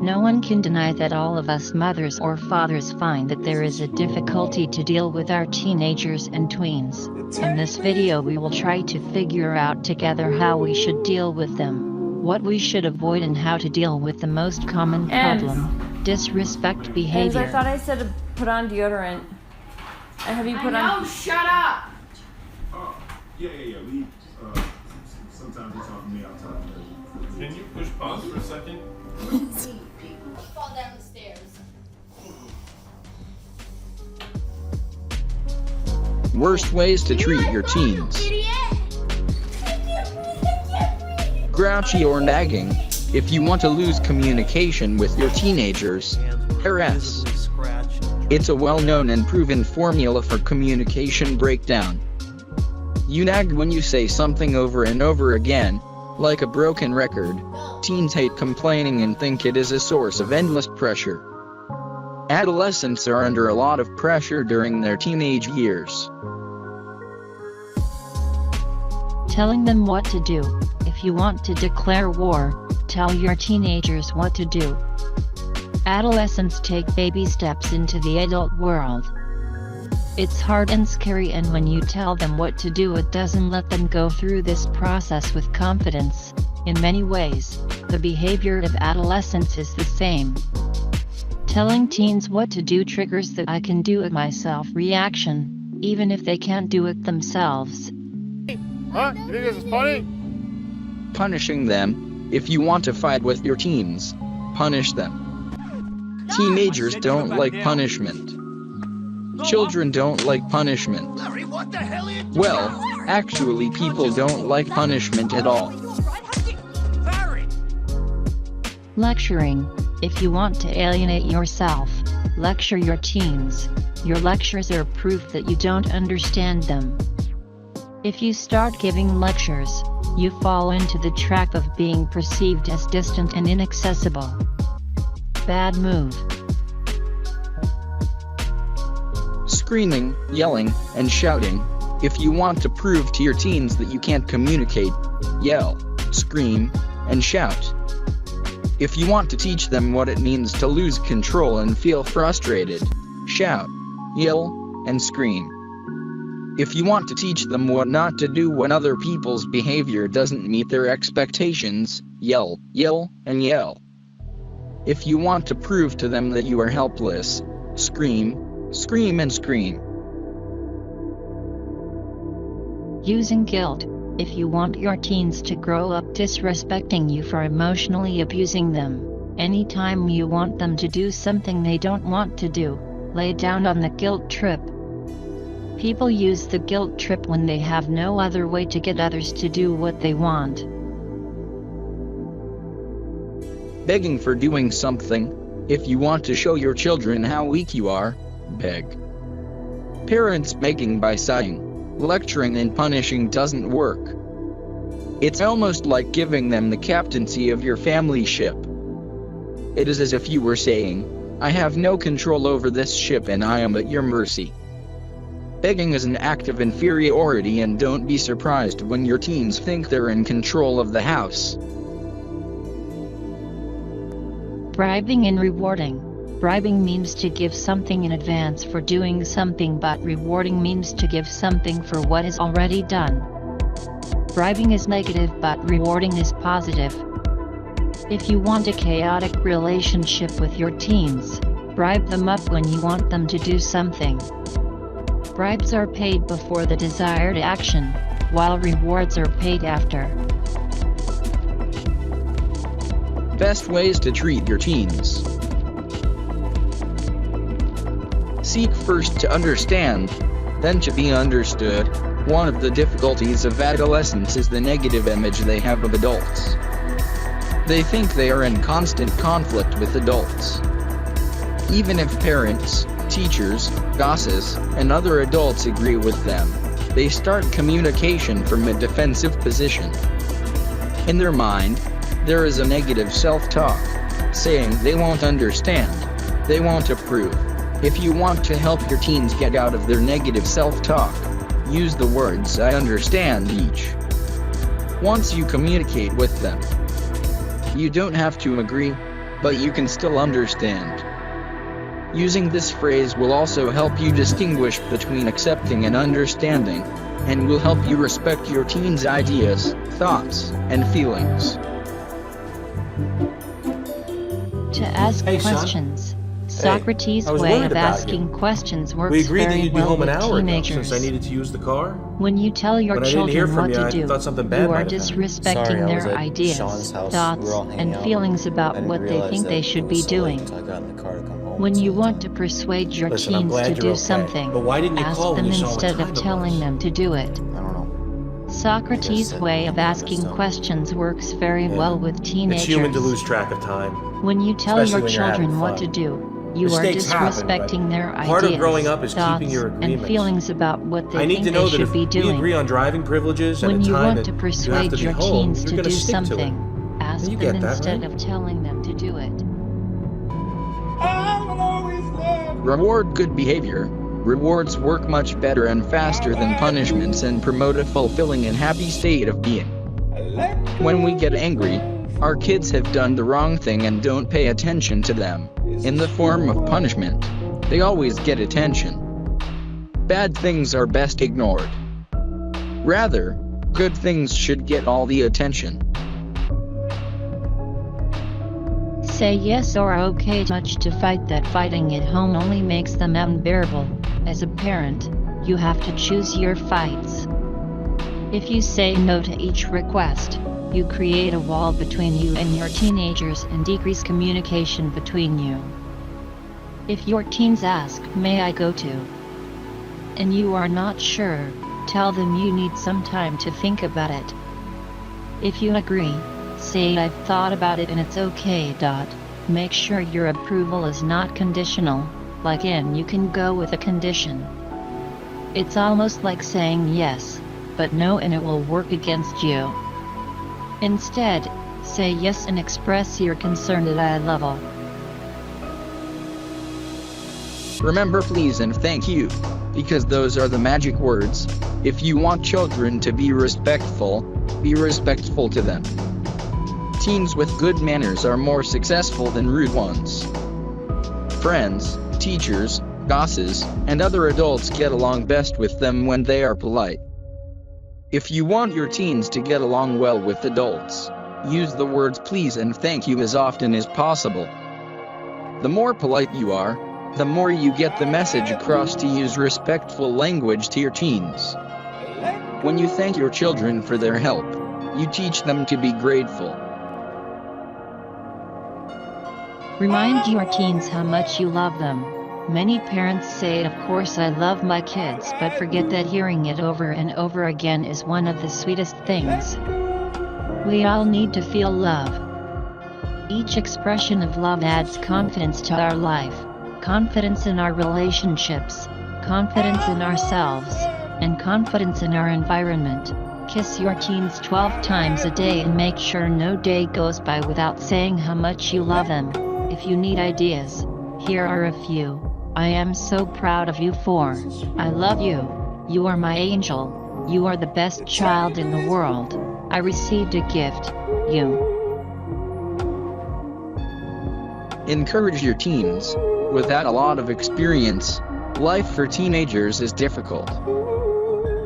No one can deny that all of us mothers or fathers find that there is a difficulty to deal with our teenagers and tweens. In this video we will try to figure out together how we should deal with them, what we should avoid and how to deal with the most common problem, disrespect behavior. I thought I said to put on deodorant. Have you put on? No, shut up! Yeah. We, sometimes you talk to me, I'll talk to you. Can you push pause for a second? Fall down the stairs. Worst ways to treat your teens. Grouchy or nagging. If you want to lose communication with your teenagers, harass. It's a well-known and proven formula for communication breakdown. You nag when you say something over and over again, like a broken record. Teens hate complaining and think it is a source of endless pressure. Adolescents are under a lot of pressure during their teenage years. Telling them what to do. If you want to declare war, tell your teenagers what to do. Adolescents take baby steps into the adult world. It's hard and scary, and when you tell them what to do, it doesn't let them go through this process with confidence. In many ways, the behavior of adolescents is the same. Telling teens what to do triggers the "I can do it myself" reaction, even if they can't do it themselves. Huh? You think this is funny? Punishing them. If you want to fight with your teens, punish them. Teenagers don't like punishment. Children don't like punishment. Well, actually people don't like punishment at all. Lecturing. If you want to alienate yourself, lecture your teens. Your lectures are proof that you don't understand them. If you start giving lectures, you fall into the trap of being perceived as distant and inaccessible. Bad move. Screaming, yelling, and shouting. If you want to prove to your teens that you can't communicate, yell, scream, and shout. If you want to teach them what it means to lose control and feel frustrated, shout, yell, and scream. If you want to teach them what not to do when other people's behavior doesn't meet their expectations, yell, and yell. If you want to prove to them that you are helpless, scream, and scream. Using guilt. If you want your teens to grow up disrespecting you for emotionally abusing them, anytime you want them to do something they don't want to do, lay down on the guilt trip. People use the guilt trip when they have no other way to get others to do what they want. Begging for doing something. If you want to show your children how weak you are, beg. Parents begging by sighing, lecturing and punishing doesn't work. It's almost like giving them the captaincy of your family ship. It is as if you were saying, "I have no control over this ship and I am at your mercy." Begging is an act of inferiority, and don't be surprised when your teens think they're in control of the house. Bribing and rewarding. Bribing means to give something in advance for doing something, but rewarding means to give something for what is already done. Bribing is negative, but rewarding is positive. If you want a chaotic relationship with your teens, bribe them up when you want them to do something. Bribes are paid before the desired action, while rewards are paid after. Best ways to treat your teens. Seek first to understand, then to be understood. One of the difficulties of adolescence is the negative image they have of adults. They think they are in constant conflict with adults. Even if parents, teachers, bosses, and other adults agree with them, they start communication from a defensive position. In their mind, there is a negative self-talk, saying they won't understand, they won't approve. If you want to help your teens get out of their negative self-talk, use the words "I understand" each. once you communicate with them. You don't have to agree, but you can still understand. Using this phrase will also help you distinguish between accepting and understanding, and will help you respect your teen's ideas, thoughts, and feelings. To ask Hey, son. questions. Socrates' I was way worried of about asking questions works We agreed that very you'd be well home an with hour ago teenagers. since I needed to use the car. When you tell your When I didn't hear children from what you, to I do, thought something bad you might are have happened. disrespecting Sorry, I was their at ideas, Sean's house. We thoughts, were all hanging and out. feelings I about didn't what they realize think that they it should was be so late doing. until I got in the car to come home. When you So- want to persuade your Listen, I'm teens glad to you're do okay, something, but why didn't you ask call when them you saw what instead time of it telling was? them to do it. I don't know. Socrates' Just way of said, asking "This questions works very Yeah. well with teenagers. It's human to lose track of time. When you tell especially your when you're having children what to fun. do, you are Mistakes happen, disrespecting but their ideas, part of growing up is thoughts, keeping your and agreements. feelings about what they I need think to know they that should if be we doing. agree on driving privileges and When a you time want that to you have persuade to be your home, teens you're to gonna do stick to it. something, ask You them get that, instead right? of telling them to do it. Reward good behavior. Rewards work much better and faster than punishments and promote a fulfilling and happy state of being. When we get angry, our kids have done the wrong thing and don't pay attention to them. In the form of punishment, they always get attention. Bad things are best ignored. Rather, good things should get all the attention. Say yes or okay much to fight that fighting at home only makes them unbearable. As a parent, you have to choose your fights. If you say no to each request, you create a wall between you and your teenagers and decrease communication between you. If your teens ask, "May I go to?" and you are not sure, tell them you need some time to think about it. If you agree, say "I've thought about it and it's okay." Make sure your approval is not conditional, like in "you can go with a condition." It's almost like saying yes, but no, and it will work against you. Instead, say yes and express your concern at eye level. Remember please and thank you, because those are the magic words. If you want children to be respectful to them. Teens with good manners are more successful than rude ones. Friends, teachers, bosses, and other adults get along best with them when they are polite. If you want your teens to get along well with adults, use the words please and thank you as often as possible. The more polite you are, the more you get the message across to use respectful language to your teens. When you thank your children for their help, you teach them to be grateful. Remind your teens how much you love them. Many parents say, "Of course I love my kids," but forget that hearing it over and over again is one of the sweetest things. We all need to feel love. Each expression of love adds confidence to our life, confidence in our relationships, confidence in ourselves, and confidence in our environment. Kiss your teens 12 times a day and make sure no day goes by without saying how much you love them. If you need ideas, here are a few. I am so proud of you for. I love you. You are my angel. You are the best child in the world. I received a gift. You. Encourage your teens. Without a lot of experience, life for teenagers is difficult.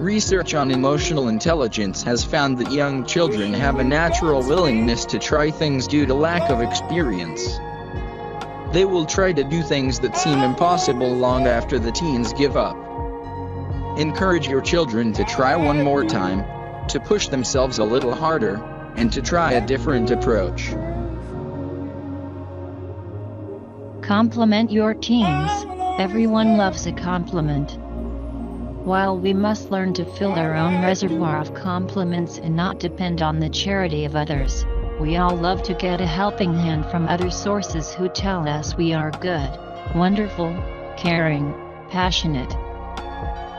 Research on emotional intelligence has found that young children have a natural willingness to try things due to lack of experience. They will try to do things that seem impossible long after the teens give up. Encourage your children to try one more time, to push themselves a little harder, and to try a different approach. Compliment your teens. Everyone loves a compliment. While we must learn to fill our own reservoir of compliments and not depend on the charity of others, we all love to get a helping hand from other sources who tell us we are good, wonderful, caring, passionate,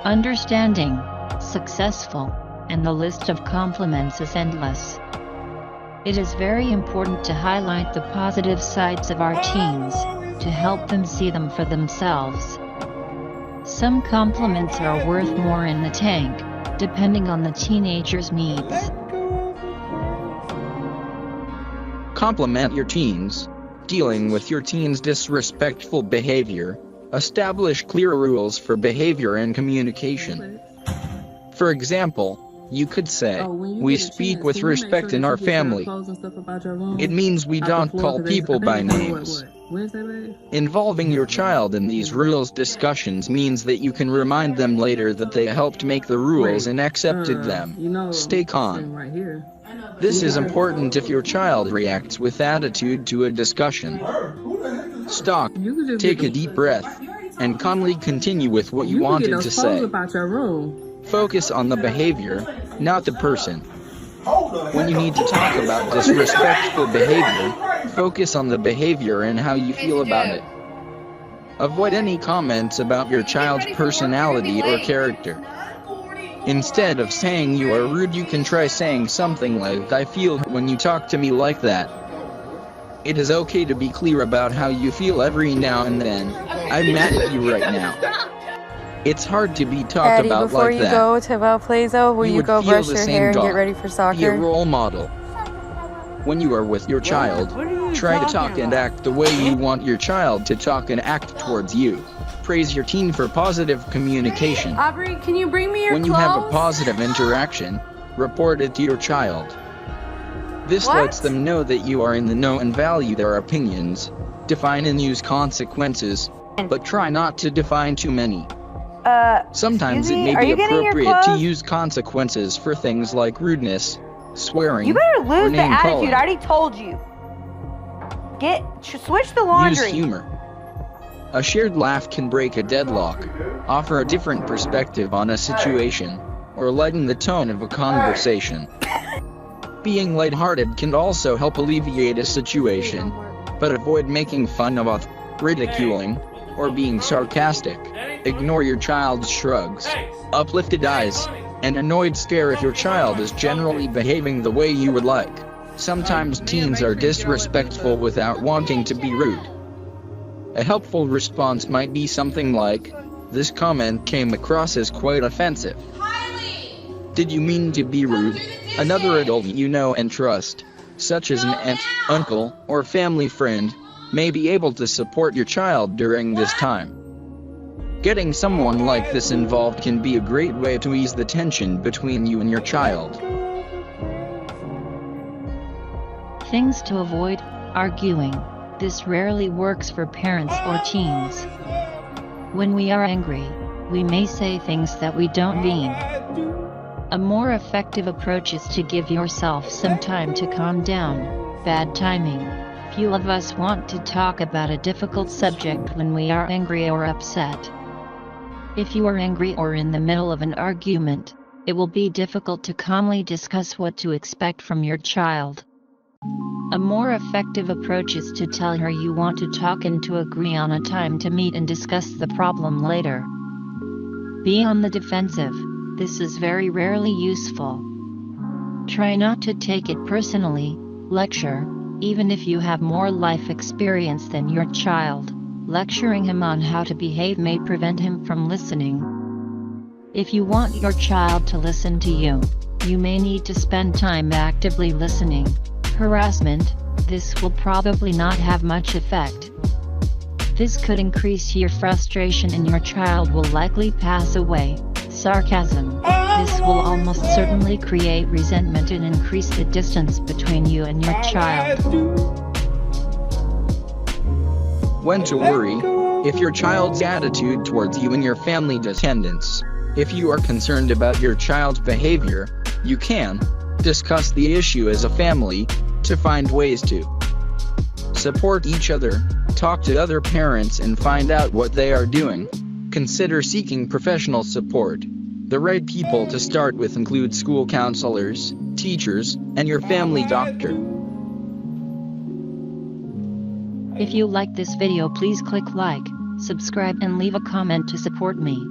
understanding, successful, and the list of compliments is endless. It is very important to highlight the positive sides of our teens, to help them see them for themselves. Some compliments are worth more in the tank, depending on the teenager's needs. Compliment your teens. Dealing with your teens' disrespectful behavior. Establish clear rules for behavior and communication. For example, you could say, we speak with respect in our family. It means we don't call people by names. Involving your child in these rules discussions means that you can remind them later that they helped make the rules and accepted them. Stay calm. This is important if your child reacts with attitude to a discussion. Stop, take a deep breath, and calmly continue with what you wanted to say. Focus on the behavior, not the person. When you need to talk about disrespectful behavior, focus on the behavior and how you feel about it. Avoid any comments about your child's personality or character. Instead of saying you are rude, you can try saying something like, I feel hurt when you talk to me like that. It is okay to be clear about how you feel every now and then. I'm mad at you right now. It's hard to be talked about like that. Before you go to Valparaiso, will you go brush your hair and get ready for soccer? Be a role model. When you are with your child, try to talk and act the way you want your child to talk and act towards you. Praise your teen for positive communication. Aubrey, can you bring me your When you have a positive interaction, report it to your child. This lets them know that you are in the know and value their opinions. Define and use consequences, but try not to define too many. Sometimes it may be appropriate to use consequences for things like rudeness, swearing, You better lose the name attitude. calling. I already told you. Switch the laundry. Use humor. A shared laugh can break a deadlock, offer a different perspective on a situation, or lighten the tone of a conversation. Being lighthearted can also help alleviate a situation, but avoid making fun of, ridiculing, or being sarcastic. Ignore your child's shrugs, uplifted eyes, and annoyed stare if your child is generally behaving the way you would like. Sometimes teens are disrespectful without wanting to be rude. A helpful response might be something like, "This comment came across as quite offensive. Did you mean to be rude?" Another adult you know and trust, such as an aunt, uncle, or family friend, may be able to support your child during this time. Getting someone like this involved can be a great way to ease the tension between you and your child. Things to avoid: arguing. This rarely works for parents or teens. When we are angry, we may say things that we don't mean. A more effective approach is to give yourself some time to calm down. Bad timing. Few of us want to talk about a difficult subject when we are angry or upset. If you are angry or in the middle of an argument, it will be difficult to calmly discuss what to expect from your child. A more effective approach is to tell her you want to talk and to agree on a time to meet and discuss the problem later. Be on the defensive. This is very rarely useful. Try not to take it personally. Lecture. Even if you have more life experience than your child, lecturing him on how to behave may prevent him from listening. If you want your child to listen to you, you may need to spend time actively listening. Harassment. This will probably not have much effect. This could increase your frustration and your child will likely pass away. Sarcasm. This will almost certainly create resentment and increase the distance between you and your child. When to worry: if your child's attitude towards you and your family dependence. If you are concerned about your child's behavior, you can discuss the issue as a family to find ways to support each other, talk to other parents and find out what they are doing. Consider seeking professional support. The right people to start with include school counselors, teachers, and your family doctor. If you like this video, please click like, subscribe and leave a comment to support me.